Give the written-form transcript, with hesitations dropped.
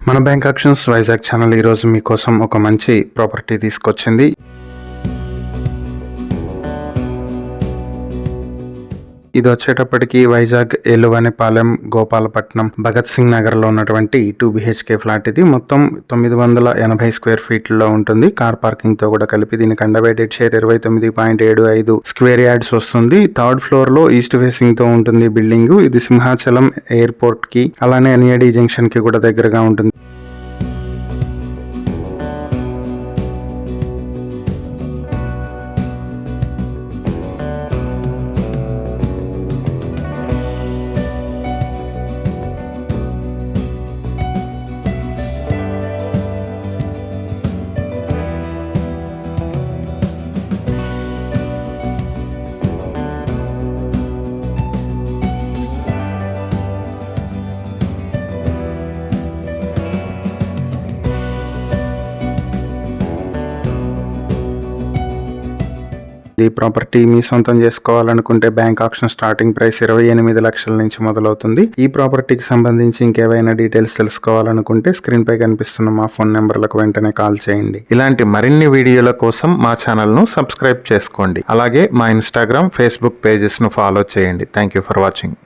మన bank actions Vizag channel ఈరోజు మీకోసం ఒక మంచి ప్రాపర్టీ తీసుకొచ్చింది. ఇది వచ్చేటప్పటికి వైజాగ్ ఎలువనిపాలెం గోపాలపట్నం భగత్ సింగ్ నగర్ లో ఉన్నటువంటి 2 BHK ఫ్లాట్. ఇది మొత్తం 980 స్క్వేర్ ఫీట్ లో ఉంటుంది. కార్ పార్కింగ్ తో కూడా కలిపి దీనికి అండర్వైటెడ్ షేర్ 29.75 స్క్వేర్ యార్డ్స్ వస్తుంది. 3rd ఫ్లోర్ లో ఈస్ట్ ఫేసింగ్ తో ఉంటుంది బిల్డింగ్. ఇది సింహాచలం ఎయిర్పోర్ట్ కి అలానే ఎన్ఏడి జంక్షన్ కి కూడా దగ్గరగా ఉంటుంది. ఈ ప్రాపర్టీ మీ సొంతం చేసుకోవాలనుకుంటే బ్యాంక్ ఆక్షన్ స్టార్టింగ్ ప్రైస్ 28 లక్షల నుంచి మొదలవుతుంది. ఈ ప్రాపర్టీకి సంబంధించి ఇంకేవైనా డీటెయిల్స్ తెలుసుకోవాలనుకుంటే స్క్రీన్ పై కనిపిస్తున్న మా ఫోన్ నెంబర్లకు వెంటనే కాల్ చేయండి. ఇలాంటి మరిన్ని వీడియోల కోసం మా ఛానల్ ను సబ్స్క్రైబ్ చేసుకోండి. అలాగే మా ఇన్స్టాగ్రామ్, ఫేస్బుక్ పేజెస్ ను ఫాలో చేయండి. Thank you for watching.